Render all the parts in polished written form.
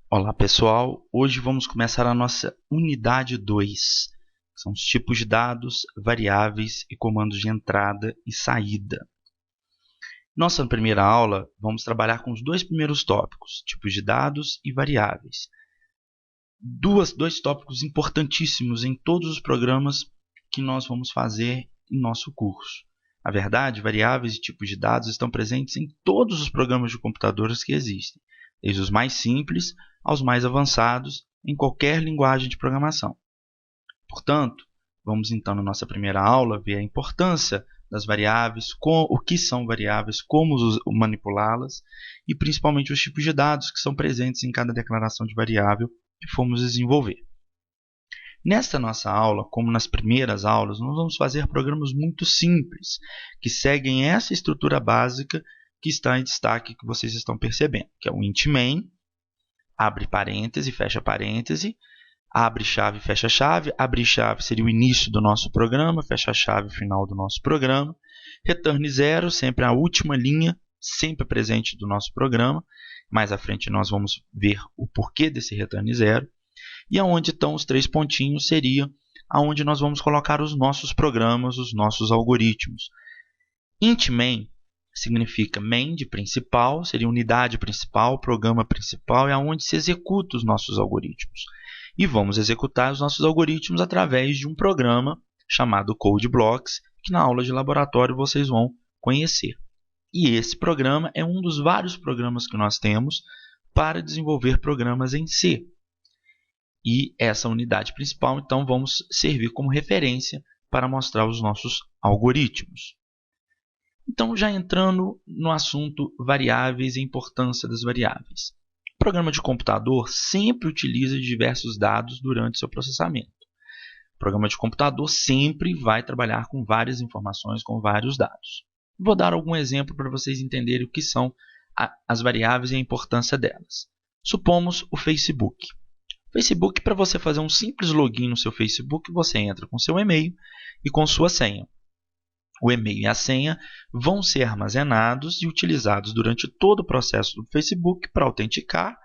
Olá pessoal, hoje vamos começar a nossa unidade 2, que são os tipos de dados, variáveis e comandos de entrada e saída. Nossa primeira aula, vamos trabalhar com os dois primeiros tópicos, tipos de dados e variáveis. Dois tópicos importantíssimos em todos os programas que nós vamos fazer em nosso curso. Na verdade, variáveis e tipos de dados estão presentes em todos os programas de computadores que existem, desde os mais simples aos mais avançados em qualquer linguagem de programação. Portanto, vamos então na nossa primeira aula ver a importância das variáveis, o que são variáveis, como manipulá-las e principalmente os tipos de dados que são presentes em cada declaração de variável que formos desenvolver. Nesta nossa aula, como nas primeiras aulas, nós vamos fazer programas muito simples, que seguem essa estrutura básica que está em destaque, que vocês estão percebendo, que é o int main, abre parêntese, fecha parêntese, abre chave, fecha chave, abre chave seria o início do nosso programa, fecha chave, final do nosso programa, return 0, sempre a última linha, sempre presente do nosso programa, mais à frente nós vamos ver o porquê desse return 0, e aonde estão os três pontinhos seria aonde nós vamos colocar os nossos programas, os nossos algoritmos. Int main significa main de principal, seria unidade principal, programa principal, é onde se executa os nossos algoritmos. E vamos executar os nossos algoritmos através de um programa chamado CodeBlocks, que na aula de laboratório vocês vão conhecer. E esse programa é um dos vários programas que nós temos para desenvolver programas em C. E essa unidade principal, então, vamos servir como referência para mostrar os nossos algoritmos. Então, já entrando no assunto variáveis e a importância das variáveis. O programa de computador sempre utiliza diversos dados durante seu processamento. O programa de computador sempre vai trabalhar com várias informações, com vários dados. Vou dar algum exemplo para vocês entenderem o que são as variáveis e a importância delas. Supomos o Facebook. Facebook, para você fazer um simples login no seu Facebook, você entra com seu e-mail e com sua senha. O e-mail e a senha vão ser armazenados e utilizados durante todo o processo do Facebook para autenticar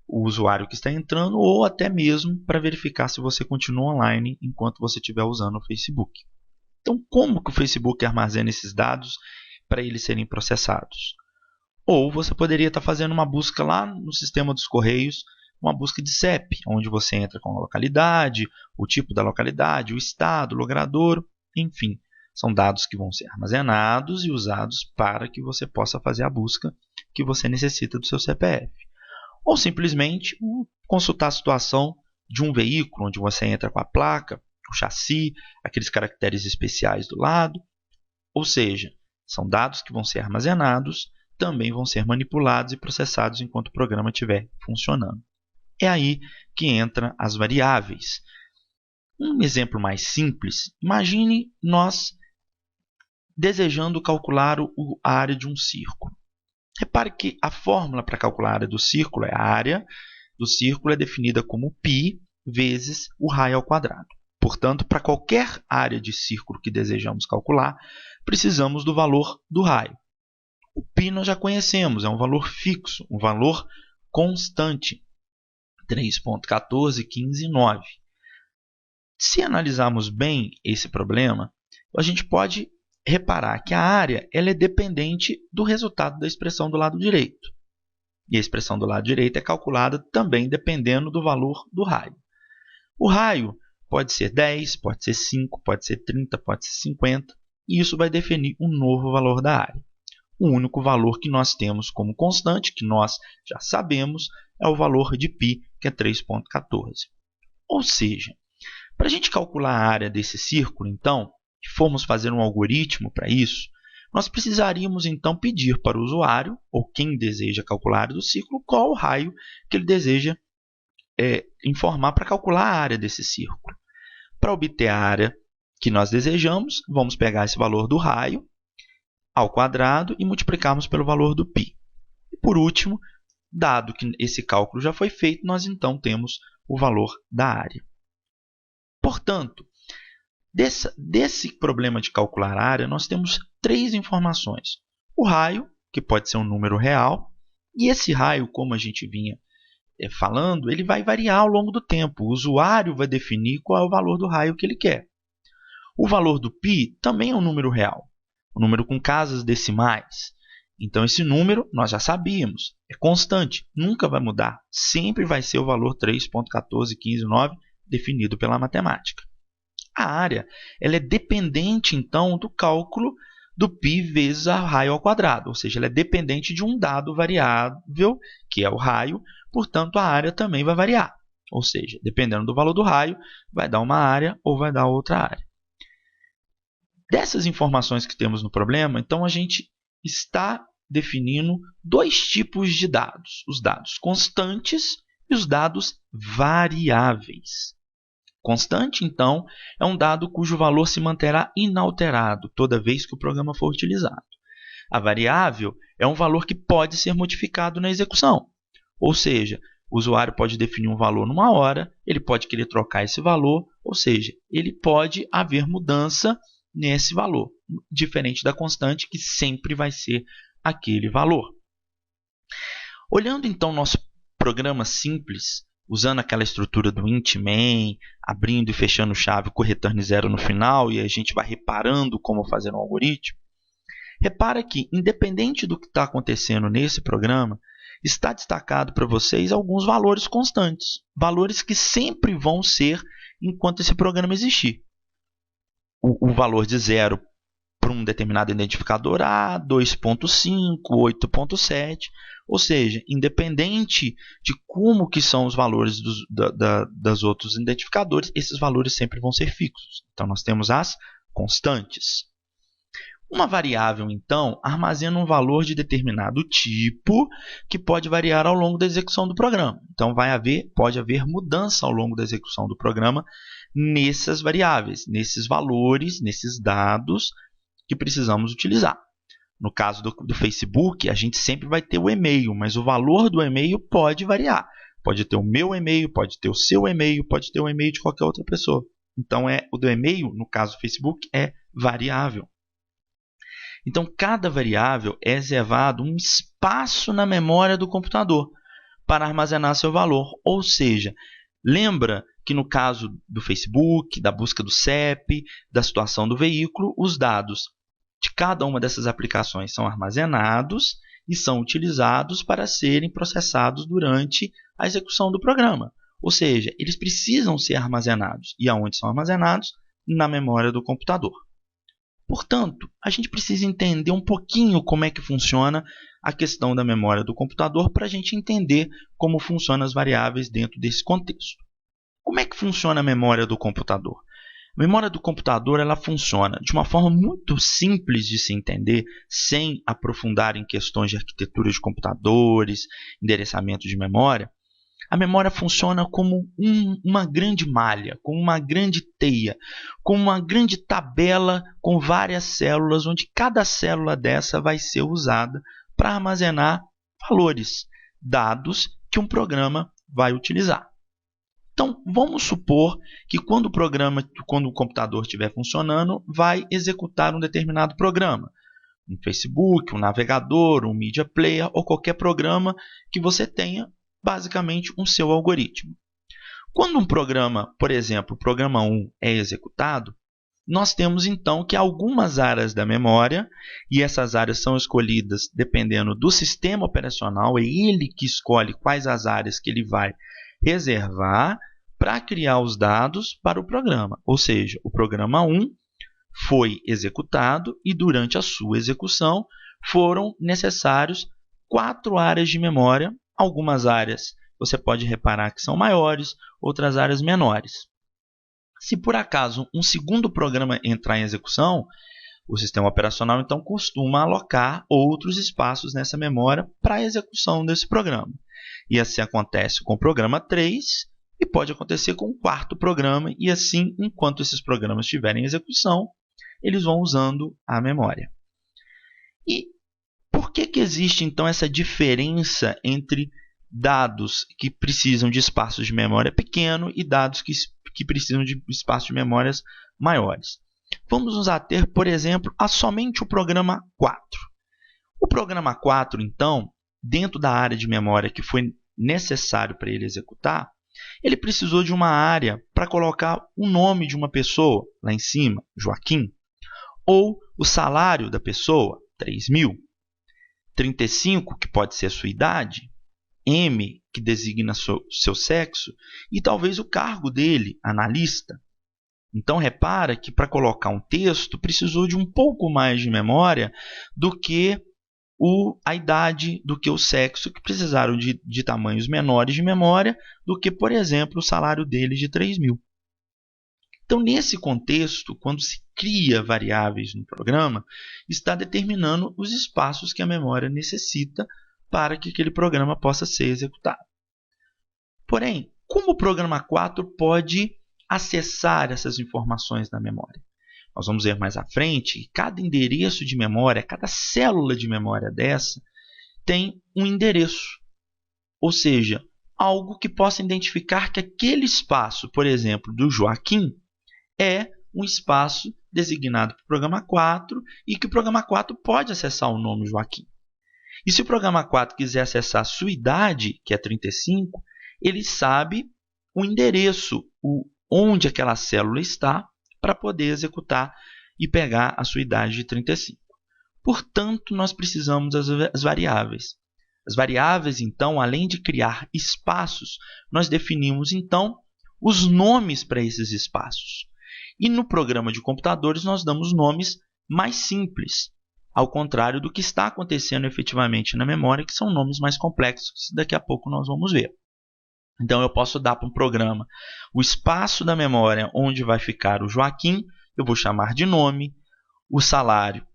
o usuário que está entrando ou até mesmo para verificar se você continua online enquanto você estiver usando o Facebook. Então, como que o Facebook armazena esses dados para eles serem processados? Ou você poderia estar fazendo uma busca lá no sistema dos Correios, uma busca de CEP, onde você entra com a localidade, o tipo da localidade, o estado, o logrador, enfim. São dados que vão ser armazenados e usados para que você possa fazer a busca que você necessita do seu CPF. Ou simplesmente consultar a situação de um veículo, onde você entra com a placa, o chassi, aqueles caracteres especiais do lado. Ou seja, são dados que vão ser armazenados, também vão ser manipulados e processados enquanto o programa estiver funcionando. É aí que entram as variáveis. Um exemplo mais simples, imagine nós desejando calcular a área de um círculo. Repare que a fórmula para calcular a área do círculo é a área do círculo é definida como π vezes o raio ao quadrado. Portanto, para qualquer área de círculo que desejamos calcular, precisamos do valor do raio. O π nós já conhecemos, é um valor fixo, um valor constante. 3,1415,9. Se analisarmos bem esse problema, a gente pode reparar que a área ela é dependente do resultado da expressão do lado direito. E a expressão do lado direito é calculada também dependendo do valor do raio. O raio pode ser 10, pode ser 5, pode ser 30, pode ser 50, e isso vai definir um novo valor da área. O único valor que nós temos como constante, que nós já sabemos, é o valor de π, que é 3,14. Ou seja, para a gente calcular a área desse círculo, então, e formos fazer um algoritmo para isso, nós precisaríamos então pedir para o usuário, ou quem deseja calcular a área do círculo, qual o raio que ele deseja informar para calcular a área desse círculo. Para obter a área que nós desejamos, vamos pegar esse valor do raio ao quadrado e multiplicarmos pelo valor do π. E por último, dado que esse cálculo já foi feito, nós então temos o valor da área. Portanto, desse problema de calcular a área, nós temos três informações. O raio, que pode ser um número real, e esse raio, como a gente vinha falando, ele vai variar ao longo do tempo. O usuário vai definir qual é o valor do raio que ele quer. O valor do π também é um número real, um número com casas decimais. Então, esse número nós já sabíamos, é constante, nunca vai mudar. Sempre vai ser o valor 3,14159 definido pela matemática. A área ela é dependente, então, do cálculo do π vezes a raio ao quadrado, ou seja, ela é dependente de um dado variável, que é o raio, portanto, a área também vai variar. Ou seja, dependendo do valor do raio, vai dar uma área ou vai dar outra área. Dessas informações que temos no problema, então, a gente está definindo dois tipos de dados, os dados constantes e os dados variáveis. Constante, então, é um dado cujo valor se manterá inalterado toda vez que o programa for utilizado. A variável é um valor que pode ser modificado na execução. Ou seja, o usuário pode definir um valor numa hora, ele pode querer trocar esse valor, ou seja, ele pode haver mudança nesse valor, diferente da constante, que sempre vai ser aquele valor. Olhando, então, nosso programa simples, usando aquela estrutura do int main, abrindo e fechando chave com return 0 no final, e a gente vai reparando como fazer um algoritmo, repara que, independente do que está acontecendo nesse programa, está destacado para vocês alguns valores constantes, valores que sempre vão ser enquanto esse programa existir. O valor de 0 para um determinado identificador A, 2.5, 8.7, ou seja, independente de como que são os valores das outros identificadores, esses valores sempre vão ser fixos. Então, nós temos as constantes. Uma variável, então, armazena um valor de determinado tipo que pode variar ao longo da execução do programa. Então, pode haver mudança ao longo da execução do programa nessas variáveis, nesses valores, nesses dados que precisamos utilizar. No caso do Facebook, a gente sempre vai ter o e-mail, mas o valor do e-mail pode variar. Pode ter o meu e-mail, pode ter o seu e-mail, pode ter o e-mail de qualquer outra pessoa. Então, o do e-mail, no caso do Facebook, é variável. Então, cada variável é reservado um espaço na memória do computador para armazenar seu valor. Ou seja, lembra que no caso do Facebook, da busca do CEP, da situação do veículo, os dados de cada uma dessas aplicações são armazenados e são utilizados para serem processados durante a execução do programa. Ou seja, eles precisam ser armazenados. E aonde são armazenados? Na memória do computador. Portanto, a gente precisa entender um pouquinho como é que funciona a questão da memória do computador para a gente entender como funcionam as variáveis dentro desse contexto. Como é que funciona a memória do computador? A memória do computador ela funciona de uma forma muito simples de se entender, sem aprofundar em questões de arquitetura de computadores, endereçamento de memória. A memória funciona como uma grande malha, como uma grande teia, como uma grande tabela com várias células, onde cada célula dessa vai ser usada para armazenar valores, dados que um programa vai utilizar. Então, vamos supor que quando o computador estiver funcionando, vai executar um determinado programa. Um Facebook, um navegador, um Media Player ou qualquer programa que você tenha, basicamente, um seu algoritmo. Quando um programa, por exemplo, o programa 1 é executado, nós temos então que algumas áreas da memória, e essas áreas são escolhidas dependendo do sistema operacional, é ele que escolhe quais as áreas que ele vai reservar para criar os dados para o programa. Ou seja, o programa 1 foi executado e durante a sua execução foram necessários 4 áreas de memória. Algumas áreas você pode reparar que são maiores, outras áreas menores. Se por acaso um segundo programa entrar em execução, o sistema operacional então costuma alocar outros espaços nessa memória para a execução desse programa. E assim acontece com o programa 3 e pode acontecer com o quarto programa, e assim, enquanto esses programas estiverem em execução, eles vão usando a memória. E por que existe então essa diferença entre dados que precisam de espaços de memória pequeno e dados que precisam de espaços de memórias maiores? Vamos nos ater, por exemplo, a somente o programa 4. O programa 4, então, dentro da área de memória que foi necessário para ele executar, ele precisou de uma área para colocar o nome de uma pessoa lá em cima, Joaquim, ou o salário da pessoa, 3.000, 35, que pode ser a sua idade, M, que designa seu sexo, e talvez o cargo dele, analista. Então, repara que para colocar um texto precisou de um pouco mais de memória do que a idade, do que o sexo, que precisaram de tamanhos menores de memória do que, por exemplo, o salário dele de 3.000. Então, nesse contexto, quando se cria variáveis no programa, está determinando os espaços que a memória necessita para que aquele programa possa ser executado. Porém, como o programa 4 pode acessar essas informações na memória? Nós vamos ver mais à frente que cada endereço de memória, cada célula de memória dessa, tem um endereço. Ou seja, algo que possa identificar que aquele espaço, por exemplo, do Joaquim, é um espaço designado para o programa 4 e que o programa 4 pode acessar o nome Joaquim. E se o programa 4 quiser acessar a sua idade, que é 35, ele sabe o endereço, onde aquela célula está, para poder executar e pegar a sua idade de 35. Portanto, nós precisamos das variáveis. As variáveis, então, além de criar espaços, nós definimos, então, os nomes para esses espaços. E no programa de computadores, nós damos nomes mais simples, ao contrário do que está acontecendo efetivamente na memória, que são nomes mais complexos, que daqui a pouco nós vamos ver. Então, eu posso dar para um programa o espaço da memória onde vai ficar o Joaquim, eu vou chamar de nome. O salário,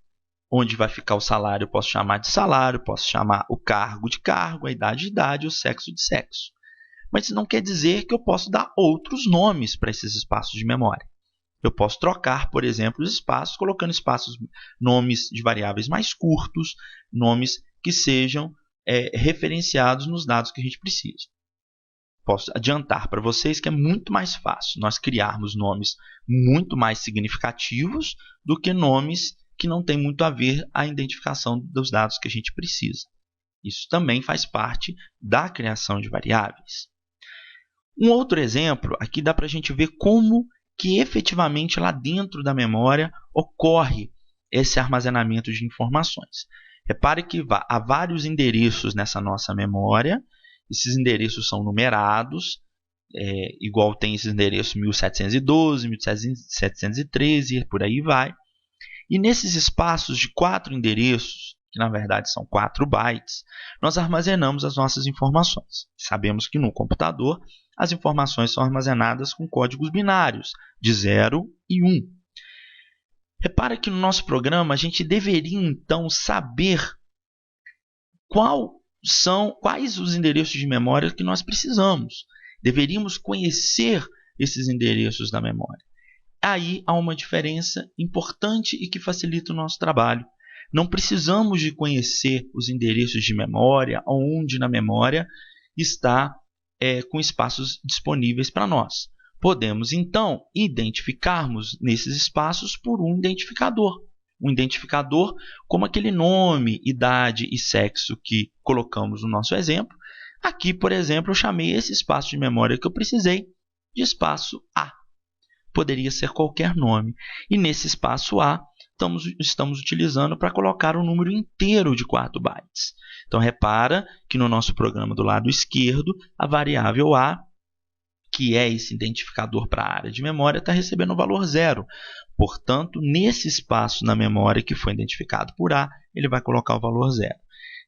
onde vai ficar o salário, eu posso chamar de salário, posso chamar o cargo de cargo, a idade de idade, o sexo de sexo. Mas isso não quer dizer que eu posso dar outros nomes para esses espaços de memória. Eu posso trocar, por exemplo, os espaços, colocando nomes de variáveis mais curtos, nomes que sejam referenciados nos dados que a gente precisa. Posso adiantar para vocês que é muito mais fácil nós criarmos nomes muito mais significativos do que nomes que não têm muito a ver a identificação dos dados que a gente precisa. Isso também faz parte da criação de variáveis. Um outro exemplo, aqui dá para a gente ver como que efetivamente lá dentro da memória ocorre esse armazenamento de informações. Repare que há vários endereços nessa nossa memória. Esses endereços são numerados, igual tem esses endereços 1712, 1713 e por aí vai. E nesses espaços de 4 endereços, que na verdade são 4 bytes, nós armazenamos as nossas informações. Sabemos que no computador as informações são armazenadas com códigos binários, de 0 e 1. Repara que no nosso programa a gente deveria então saber quais os endereços de memória que nós precisamos. Deveríamos conhecer esses endereços da memória. Aí há uma diferença importante e que facilita o nosso trabalho. Não precisamos de conhecer os endereços de memória, onde na memória está com espaços disponíveis para nós. Podemos, então, identificarmos nesses espaços por um identificador. Um identificador como aquele nome, idade e sexo que colocamos no nosso exemplo. Aqui, por exemplo, eu chamei esse espaço de memória que eu precisei de espaço A. Poderia ser qualquer nome. E nesse espaço A, estamos utilizando para colocar o número inteiro de 4 bytes. Então, repara que no nosso programa do lado esquerdo, a variável A, que é esse identificador para a área de memória, está recebendo o valor 0. Portanto, nesse espaço na memória que foi identificado por A, ele vai colocar o valor 0.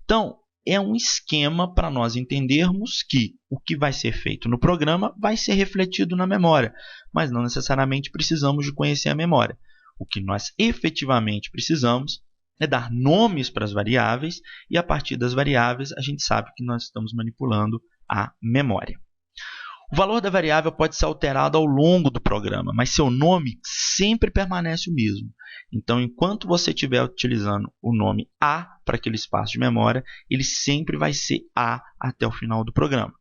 Então, é um esquema para nós entendermos que o que vai ser feito no programa vai ser refletido na memória, mas não necessariamente precisamos de conhecer a memória. O que nós efetivamente precisamos é dar nomes para as variáveis e, a partir das variáveis, a gente sabe que nós estamos manipulando a memória. O valor da variável pode ser alterado ao longo do programa, mas seu nome sempre permanece o mesmo. Então, enquanto você estiver utilizando o nome A para aquele espaço de memória, ele sempre vai ser A até o final do programa.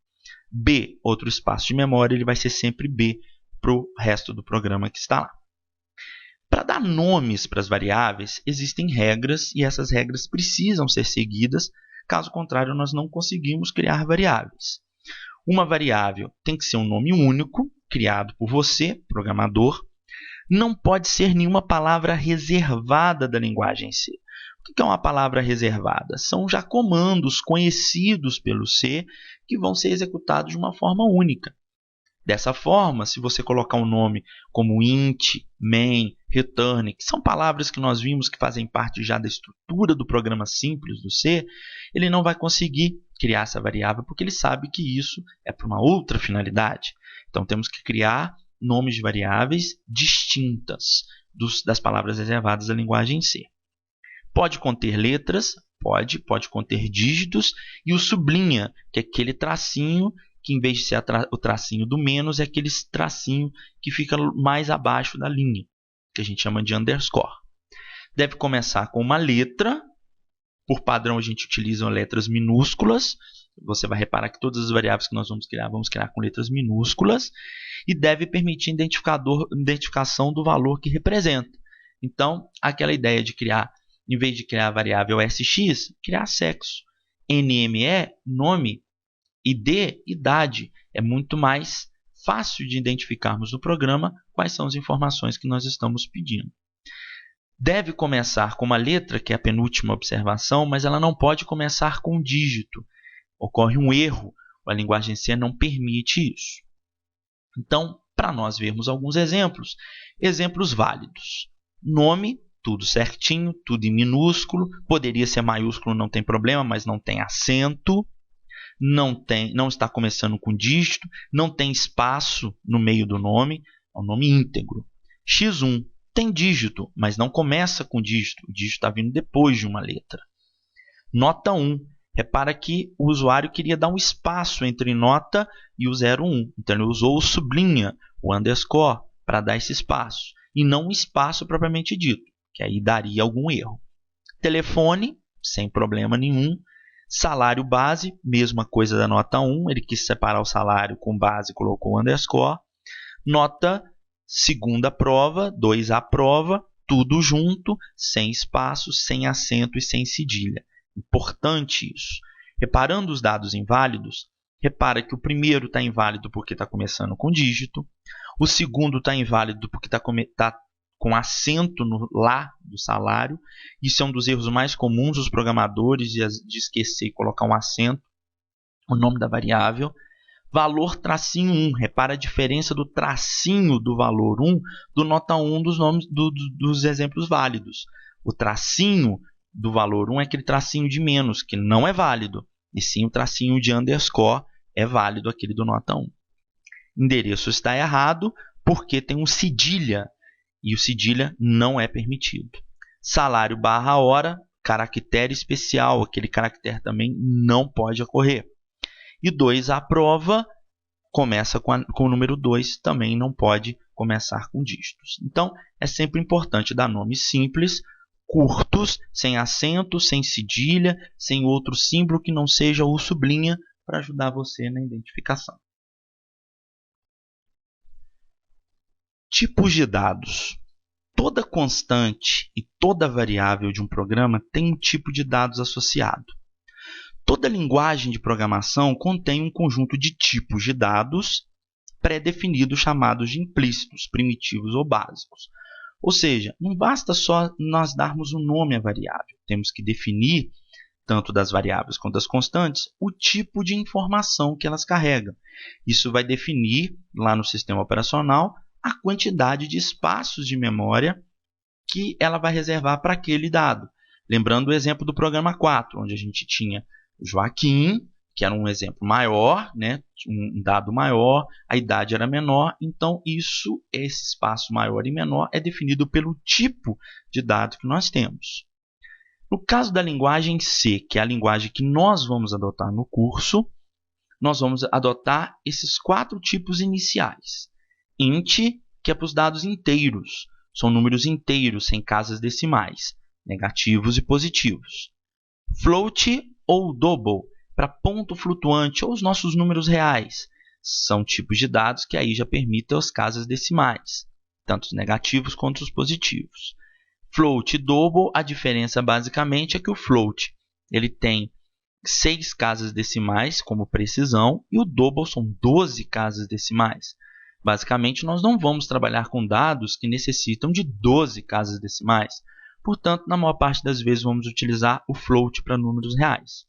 B, outro espaço de memória, ele vai ser sempre B para o resto do programa que está lá. Para dar nomes para as variáveis, existem regras e essas regras precisam ser seguidas caso contrário, nós não conseguimos criar variáveis. Uma variável tem que ser um nome único, criado por você, programador. Não pode ser nenhuma palavra reservada da linguagem C. O que é uma palavra reservada? São já comandos conhecidos pelo C que vão ser executados de uma forma única. Dessa forma, se você colocar um nome como int, main, return, que são palavras que nós vimos que fazem parte já da estrutura do programa simples do C, ele não vai conseguir criar essa variável porque ele sabe que isso é para uma outra finalidade. Então, temos que criar nomes de variáveis distintas das palavras reservadas da linguagem C. Pode conter letras, pode conter dígitos, e o sublinha, que é aquele tracinho que, em vez de ser o tracinho do menos, é aquele tracinho que fica mais abaixo da linha, que a gente chama de underscore. Deve começar com uma letra. Por padrão, a gente utiliza letras minúsculas. Você vai reparar que todas as variáveis que nós vamos criar com letras minúsculas. E deve permitir identificação do valor que representa. Então, aquela ideia de criar, em vez de criar a variável SX, criar sexo. NME, nome. ID, idade. É muito mais fácil de identificarmos no programa quais são as informações que nós estamos pedindo. Deve começar com uma letra, que é a penúltima observação, mas ela não pode começar com um dígito. Ocorre um erro. A linguagem C não permite isso. Então, para nós vermos alguns exemplos, exemplos válidos. Nome, tudo certinho, tudo em minúsculo. Poderia ser maiúsculo, não tem problema, mas não tem acento. Não está começando com dígito, não tem espaço no meio do nome, é um nome íntegro. X1 tem dígito, mas não começa com dígito, o dígito está vindo depois de uma letra. Nota 1, repara que o usuário queria dar um espaço entre nota e o 01, então ele usou o sublinha, o underscore, para dar esse espaço, e não um espaço propriamente dito, que aí daria algum erro. Telefone, sem problema nenhum. Salário base, mesma coisa da nota 1, ele quis separar o salário com base e colocou o underscore. Nota segunda prova, 2A prova, tudo junto, sem espaço, sem acento e sem cedilha. Importante isso. Reparando os dados inválidos, repara que o primeiro está inválido porque está começando com dígito, o segundo está inválido porque está com acento no lá do salário. Isso é um dos erros mais comuns dos programadores, de esquecer e colocar um acento, o nome da variável. Valor tracinho 1, repara a diferença do tracinho do valor 1 do nota 1 dos nomes dos exemplos válidos. O tracinho do valor 1 é aquele tracinho de menos, que não é válido, e sim o tracinho de underscore é válido, aquele do nota 1. Endereço está errado porque tem um cedilha, e o cedilha não é permitido. Salário barra hora, caractere especial, aquele caractere também não pode ocorrer. E 2A prova começa com o número 2, também não pode começar com dígitos. Então, é sempre importante dar nomes simples, curtos, sem acento, sem cedilha, sem outro símbolo que não seja o sublinha, para ajudar você na identificação. Tipos de dados. Toda constante e toda variável de um programa tem um tipo de dados associado. Toda linguagem de programação contém um conjunto de tipos de dados pré-definidos chamados de implícitos, primitivos ou básicos. Ou seja, não basta só nós darmos um nome à variável. Temos que definir, tanto das variáveis quanto das constantes, o tipo de informação que elas carregam. Isso vai definir, lá no sistema operacional, a quantidade de espaços de memória que ela vai reservar para aquele dado. Lembrando o exemplo do programa 4, onde a gente tinha Joaquim, que era um exemplo maior, né? Um dado maior, a idade era menor, então esse espaço maior e menor é definido pelo tipo de dado que nós temos. No caso da linguagem C, que é a linguagem que nós vamos adotar no curso, nós vamos adotar esses 4 tipos iniciais. Int, que é para os dados inteiros, são números inteiros, sem casas decimais, negativos e positivos. Float ou double, para ponto flutuante ou os nossos números reais, são tipos de dados que aí já permitem as casas decimais, tanto os negativos quanto os positivos. Float e double, a diferença basicamente é que o float ele tem 6 casas decimais como precisão e o double são 12 casas decimais. Basicamente, nós não vamos trabalhar com dados que necessitam de 12 casas decimais. Portanto, na maior parte das vezes, vamos utilizar o float para números reais.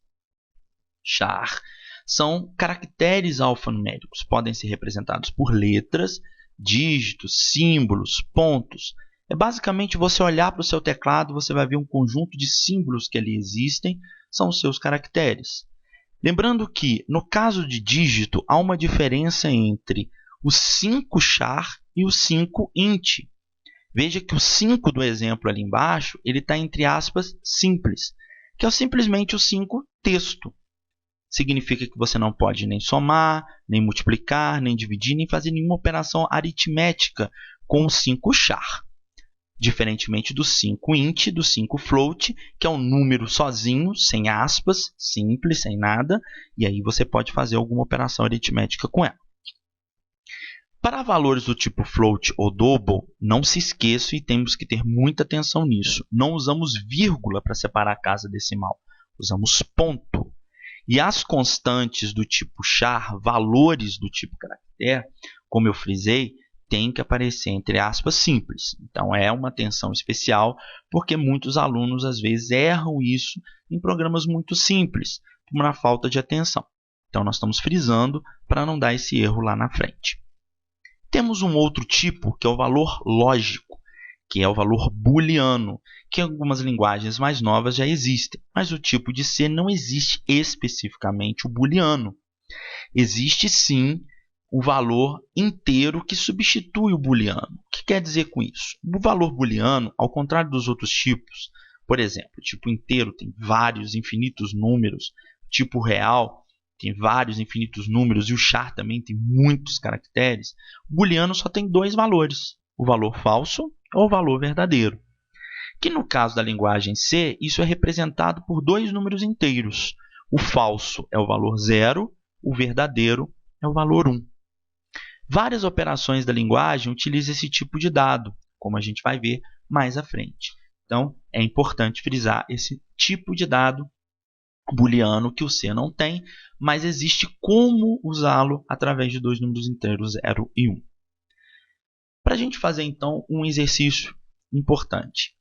Char são caracteres alfanuméricos. Podem ser representados por letras, dígitos, símbolos, pontos. É basicamente você olhar para o seu teclado, você vai ver um conjunto de símbolos que ali existem, são os seus caracteres. Lembrando que, no caso de dígito, há uma diferença entre o 5 char e o 5 int. Veja que o 5 do exemplo ali embaixo, ele está entre aspas simples, que é simplesmente o 5 texto. Significa que você não pode nem somar, nem multiplicar, nem dividir, nem fazer nenhuma operação aritmética com o 5 char. Diferentemente do 5 int, do 5 float, que é um número sozinho, sem aspas, simples, sem nada, e aí você pode fazer alguma operação aritmética com ela. Para valores do tipo float ou double, não se esqueça e temos que ter muita atenção nisso. Não usamos vírgula para separar a casa decimal, usamos ponto. E as constantes do tipo char, valores do tipo caractere, como eu frisei, tem que aparecer entre aspas simples. Então, é uma atenção especial, porque muitos alunos, às vezes, erram isso em programas muito simples, por uma falta de atenção. Então, nós estamos frisando para não dar esse erro lá na frente. Temos um outro tipo, que é o valor lógico, que é o valor booleano, que em algumas linguagens mais novas já existem, mas o tipo de C não existe especificamente o booleano. Existe, sim, o valor inteiro que substitui o booleano. O que quer dizer com isso? O valor booleano, ao contrário dos outros tipos, por exemplo, o tipo inteiro tem vários infinitos números, o tipo real tem vários infinitos números e o char também tem muitos caracteres, o booleano só tem dois valores, o valor falso ou o valor verdadeiro. Que no caso da linguagem C, isso é representado por dois números inteiros. O falso é o valor 0, o verdadeiro é o valor 1. Várias operações da linguagem utilizam esse tipo de dado, como a gente vai ver mais à frente. Então, é importante frisar esse tipo de dado booleano que o C não tem, mas existe como usá-lo através de dois números inteiros, 0 e 1. Para a gente fazer, então, um exercício importante.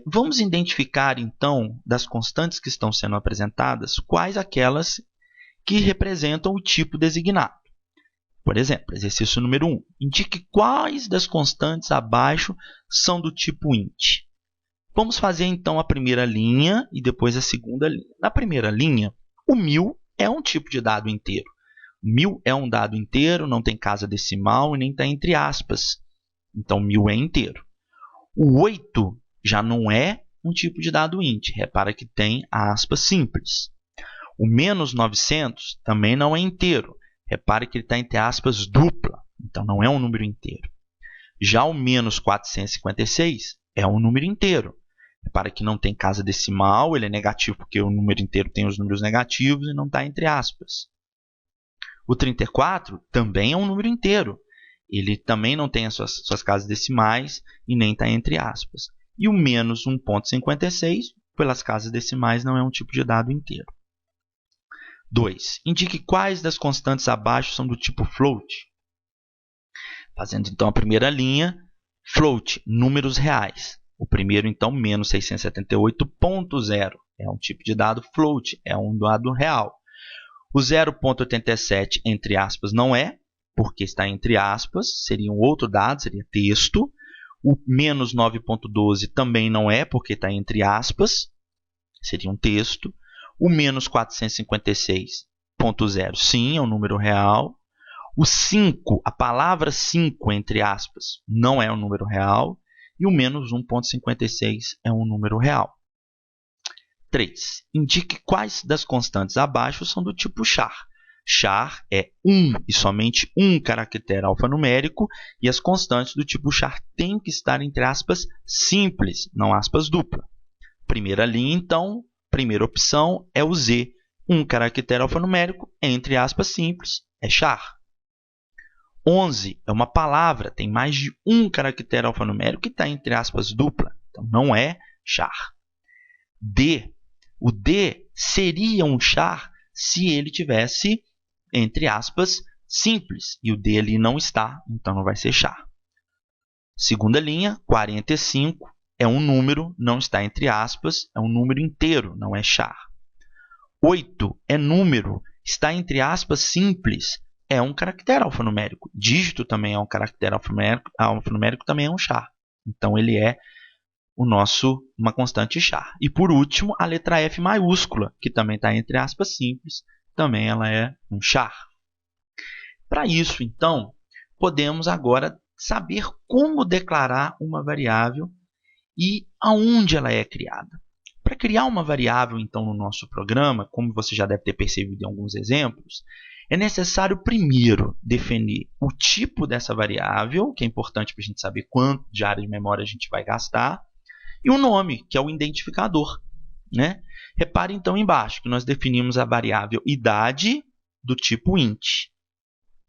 Vamos identificar, então, das constantes que estão sendo apresentadas, quais aquelas que representam o tipo designado. Por exemplo, exercício número 1. Indique quais das constantes abaixo são do tipo int. Vamos fazer, então, a primeira linha e depois a segunda linha. Na primeira linha, o 1000 é um tipo de dado inteiro. 1000 é um dado inteiro, não tem casa decimal e nem está entre aspas. Então, 1000 é inteiro. O 8 já não é um tipo de dado int. Repara que tem aspas simples. O menos 900 também não é inteiro. Repare que ele está entre aspas dupla. Então, não é um número inteiro. Já o menos 456 é um número inteiro. Repara que não tem casa decimal, ele é negativo porque o número inteiro tem os números negativos e não está entre aspas. O 34 também é um número inteiro. Ele também não tem as suas casas decimais e nem está entre aspas. E o menos 1,56, pelas casas decimais, não é um tipo de dado inteiro. 2. Indique quais das constantes abaixo são do tipo float. Fazendo, então, a primeira linha, float, números reais. O primeiro, então, menos 678,0. É um tipo de dado float, é um dado real. O 0,87, entre aspas, não é, porque está entre aspas, seria um outro dado, seria texto. O menos 9,12 também não é, porque está entre aspas, seria um texto. O menos 456,0, sim, é um número real. O 5, a palavra 5, entre aspas, não é um número real. E o menos 1,56 é um número real. 3. Indique quais das constantes abaixo são do tipo char. Char é e somente um caractere alfanumérico, e as constantes do tipo char têm que estar entre aspas simples, não aspas dupla. Primeira linha, então, primeira opção é o Z. Um caractere alfanumérico, entre aspas simples, é char. 11 é uma palavra, tem mais de um caractere alfanumérico que está entre aspas dupla, então não é char. D, O D seria um char se ele tivesse, entre aspas, simples. E o D ali não está, então não vai ser char. Segunda linha, 45 é um número, não está entre aspas, é um número inteiro, não é char. 8 é número, está entre aspas, simples, é um caractere alfanumérico. Dígito também é um caractere alfanumérico também é um char. Então, ele é uma constante char. E, por último, a letra F maiúscula, que também está entre aspas, simples, também ela é um char. Para isso, então, podemos agora saber como declarar uma variável e aonde ela é criada. Para criar uma variável, então, no nosso programa, como você já deve ter percebido em alguns exemplos, é necessário primeiro definir o tipo dessa variável, que é importante para a gente saber quanto de área de memória a gente vai gastar, e o nome, que é o identificador, né? Repare, então, embaixo, que nós definimos a variável idade do tipo int,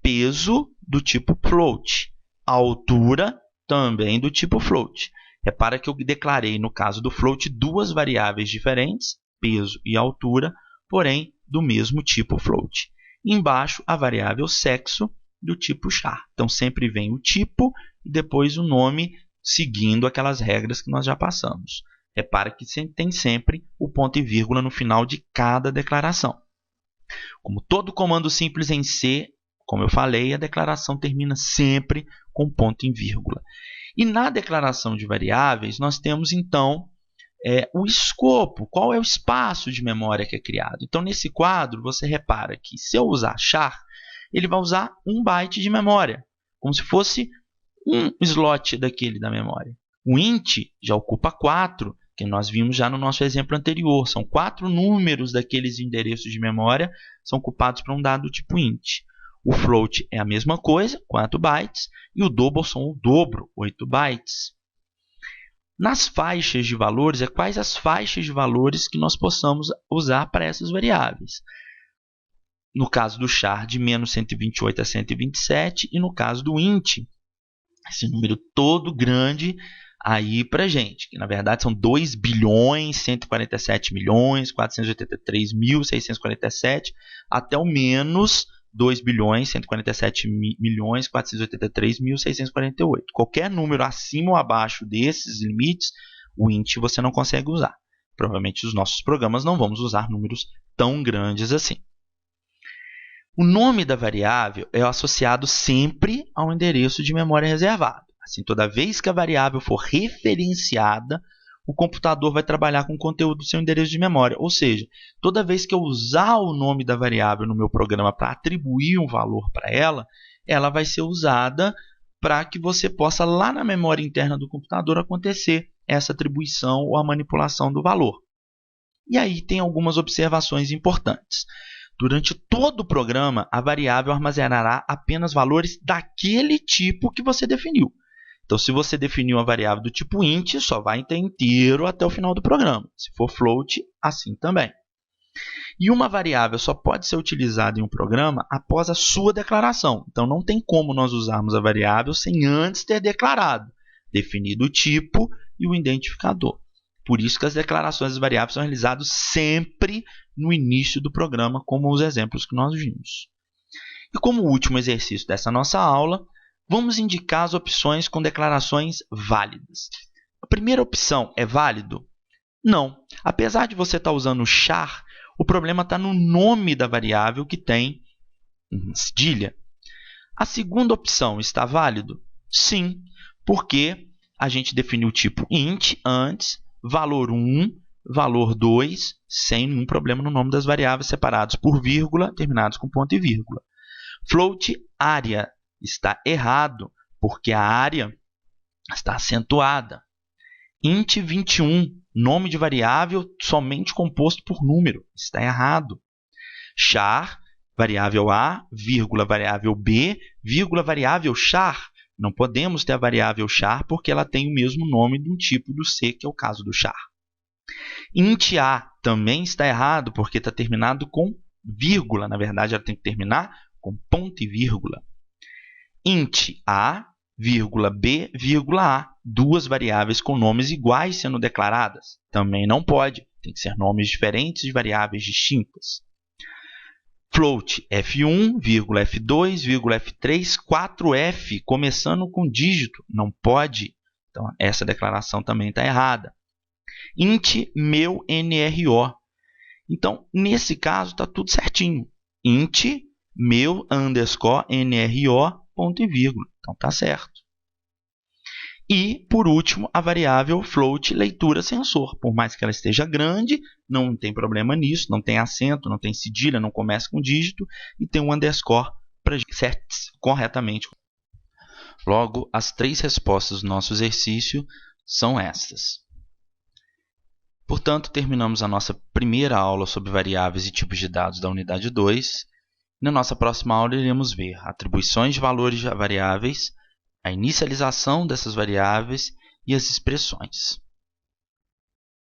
peso do tipo float, altura também do tipo float. Repara que eu declarei, no caso do float, duas variáveis diferentes, peso e altura, porém do mesmo tipo float. Embaixo, a variável sexo do tipo char. Então, sempre vem o tipo e depois o nome, seguindo aquelas regras que nós já passamos. Repara que tem sempre o ponto e vírgula no final de cada declaração. Como todo comando simples em C, como eu falei, a declaração termina sempre com ponto e vírgula. E na declaração de variáveis, nós temos, então, o escopo, qual é o espaço de memória que é criado. Então, nesse quadro, você repara que se eu usar char, ele vai usar 1 byte de memória, como se fosse um slot daquele da memória. O int já ocupa 4, que nós vimos já no nosso exemplo anterior. São 4 números daqueles endereços de memória são ocupados por um dado tipo int. O float é a mesma coisa, 4 bytes, e o double são o dobro, 8 bytes. Nas faixas de valores, quais as faixas de valores que nós possamos usar para essas variáveis? No caso do char, de menos 128 a 127, e no caso do int, esse número todo grande aí para a gente, que na verdade são 2.147.483.647, até o menos 2.147.483.648. Qualquer número acima ou abaixo desses limites, o int você não consegue usar. Provavelmente os nossos programas não vamos usar números tão grandes assim. O nome da variável é associado sempre ao endereço de memória reservado. Assim, toda vez que a variável for referenciada, o computador vai trabalhar com o conteúdo do seu endereço de memória. Ou seja, toda vez que eu usar o nome da variável no meu programa para atribuir um valor para ela, ela vai ser usada para que você possa, lá na memória interna do computador, acontecer essa atribuição ou a manipulação do valor. E aí tem algumas observações importantes. Durante todo o programa, a variável armazenará apenas valores daquele tipo que você definiu. Então, se você definiu a variável do tipo int, só vai ter inteiro até o final do programa. Se for float, assim também. E uma variável só pode ser utilizada em um programa após a sua declaração. Então, não tem como nós usarmos a variável sem antes ter declarado, definido o tipo e o identificador. Por isso que as declarações das variáveis são realizadas sempre no início do programa, como os exemplos que nós vimos. E como último exercício dessa nossa aula, vamos indicar as opções com declarações válidas. A primeira opção é válido? Não. Apesar de você estar usando o char, o problema está no nome da variável que tem cedilha. A segunda opção está válido? Sim, porque a gente definiu o tipo int antes, valor 1, valor 2, sem nenhum problema no nome das variáveis separados por vírgula, terminados com ponto e vírgula. Float área está errado, porque a área está acentuada. Int 21, nome de variável somente composto por número, está errado. Char, variável A, vírgula, variável B, vírgula, variável char. Não podemos ter a variável char porque ela tem o mesmo nome de um tipo do C, que é o caso do char. Int A também está errado porque está terminado com vírgula. Na verdade, ela tem que terminar com ponto e vírgula. Int A, vírgula B, vírgula A. Duas variáveis com nomes iguais sendo declaradas. Também não pode. tem que ser nomes diferentes de variáveis distintas. Float F1, F2, F3, 4F, começando com dígito, não pode. Então, essa declaração também está errada. Int meu NRO. Então, nesse caso, está tudo certinho. Int meu underscore NRO, ponto e vírgula. Então, está certo. E, por último, a variável float leitura sensor. Por mais que ela esteja grande, não tem problema nisso, não tem acento, não tem cedilha, não começa com dígito e tem um underscore para ser corretamente. Logo, as 3 respostas do nosso exercício são estas. Portanto, terminamos a nossa primeira aula sobre variáveis e tipos de dados da unidade 2. Na nossa próxima aula, iremos ver atribuições de valores a variáveis, a inicialização dessas variáveis e as expressões.